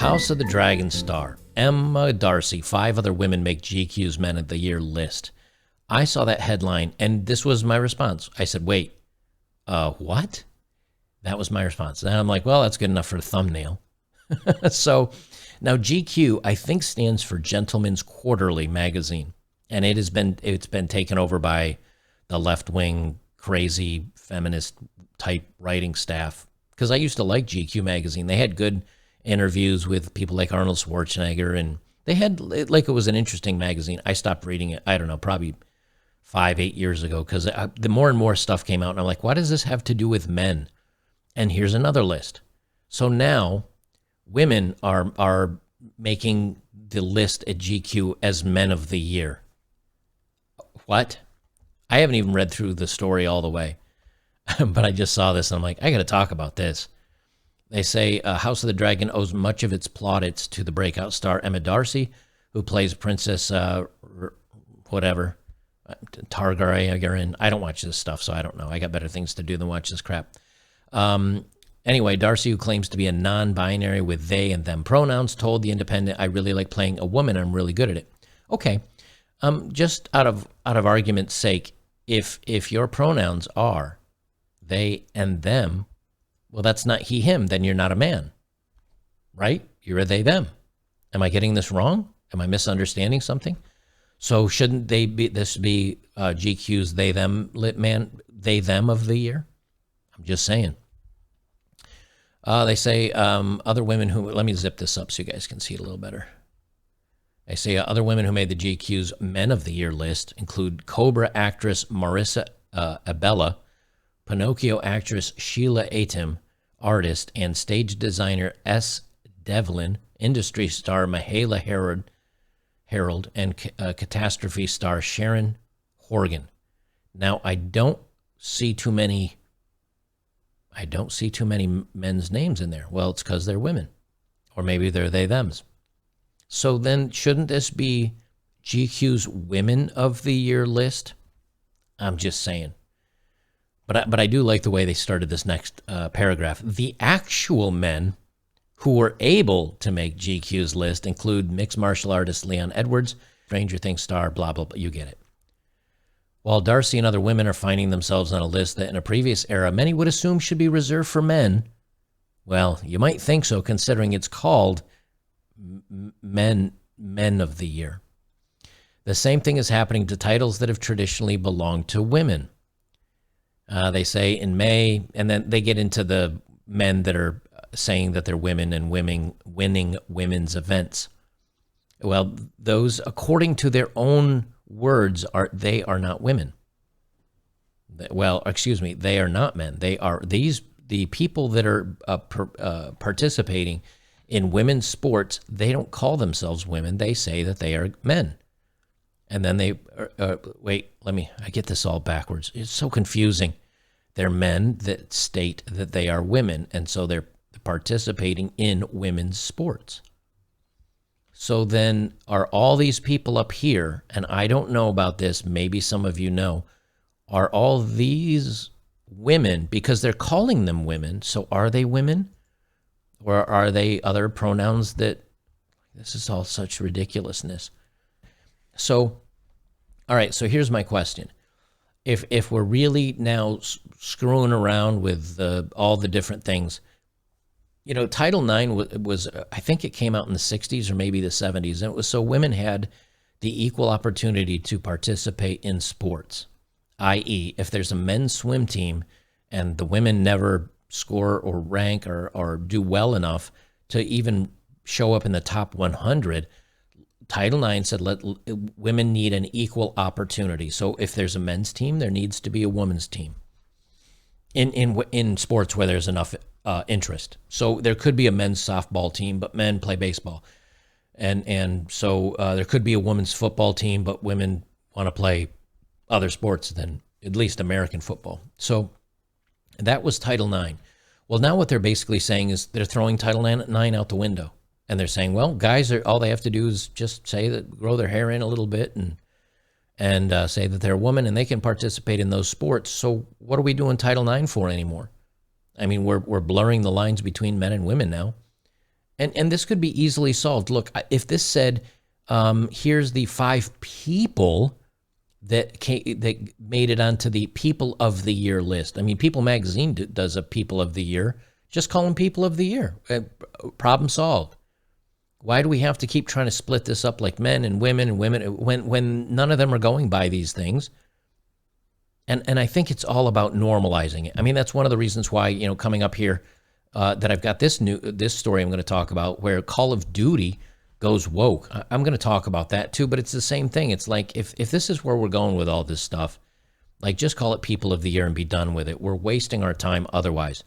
House of the Dragon star Emma Darcy, 5 other women make GQ's Men of the Year list. I saw that headline, and this was my response. I said, wait, what? That was my response. And I'm like, well, that's good enough for a thumbnail. So now GQ, I think, stands for Gentleman's Quarterly magazine, and it's been taken over by the left-wing, crazy, feminist type writing staff. Because I used to like GQ magazine. They had good interviews with people like Arnold Schwarzenegger, and they had, like, it was an interesting magazine. I stopped reading it, I don't know, probably 5-8 years ago, because the more and more stuff came out, and I'm like, what does this have to do with men? And here's another list. So now women are making the list at GQ as Men of the Year. What? I haven't even read through the story all the way, but I just saw this, and I'm like, I got to talk about this. They say House of the Dragon owes much of its plaudits to the breakout star Emma Darcy, who plays Princess whatever, Targaryen. I don't watch this stuff, so I don't know. I got better things to do than watch this crap. Anyway, Darcy, who claims to be a non-binary with they and them pronouns, told The Independent, I really like playing a woman. I'm really good at it. Okay. Just out of argument's sake, if your pronouns are they and them, well, that's not he, him, then you're not a man, right? You're a they, them. Am I getting this wrong? Am I misunderstanding something? So shouldn't this be GQ's they, them of the year? I'm just saying. They say other women who, let me zip this up so you guys can see it a little better. They say other women who made the GQ's Men of the Year list include Cobra actress Marissa Abella, Pinocchio actress Sheila Atim, artist and stage designer S. Devlin, industry star Mahala Harold, and Catastrophe star Sharon Horgan. Now, I don't see too many men's names in there. Well, it's because they're women, or maybe they're they, thems. So then shouldn't this be GQ's Women of the Year list? I'm just saying. But I do like the way they started this next paragraph. The actual men who were able to make GQ's list include mixed martial artist Leon Edwards, Stranger Things star, blah, blah, blah. You get it. While Darcy and other women are finding themselves on a list that in a previous era many would assume should be reserved for men, well, you might think so considering it's called Men of the Year. The same thing is happening to titles that have traditionally belonged to women. They say in May, and then they get into the men that are saying that they're women and winning women's events. Well, those, according to their own words, they are not women. Well, excuse me, they are not men. They are the people that are participating in women's sports. They don't call themselves women. They say that they are men. And then they, wait, I get this all backwards. It's so confusing. They're men that state that they are women, and so they're participating in women's sports. So then are all these people up here, and I don't know about this, maybe some of you know, are all these women, because they're calling them women, so are they women? Or are they other pronouns that, this is all such ridiculousness. So, all right, so here's my question. If we're really now screwing around with all the different things, you know, Title IX was, I think it came out in the 60s or maybe the 70s, and it was so women had the equal opportunity to participate in sports, i.e., if there's a men's swim team and the women never score or rank or do well enough to even show up in the top 100, Title IX said women need an equal opportunity. So if there's a men's team, there needs to be a women's team in sports where there's enough interest. So there could be a men's softball team, but men play baseball. And so there could be a women's football team, but women want to play other sports than at least American football. So that was Title IX. Well, now what they're basically saying is they're throwing Title IX out the window. And they're saying, well, guys, all they have to do is just say that, grow their hair in a little bit and say that they're a woman and they can participate in those sports. So what are we doing Title IX for anymore? I mean, we're blurring the lines between men and women now. And this could be easily solved. Look, if this said, here's the 5 people that made it onto the People of the Year list. I mean, People Magazine does a People of the Year. Just call them People of the Year. Problem solved. Why do we have to keep trying to split this up like men and women when none of them are going by these things? And I think it's all about normalizing it. I mean, that's one of the reasons why, coming up here, that I've got this story I'm going to talk about where Call of Duty goes woke. I'm going to talk about that too, but it's the same thing. It's like if this is where we're going with all this stuff, like just call it People of the Year and be done with it. We're wasting our time otherwise.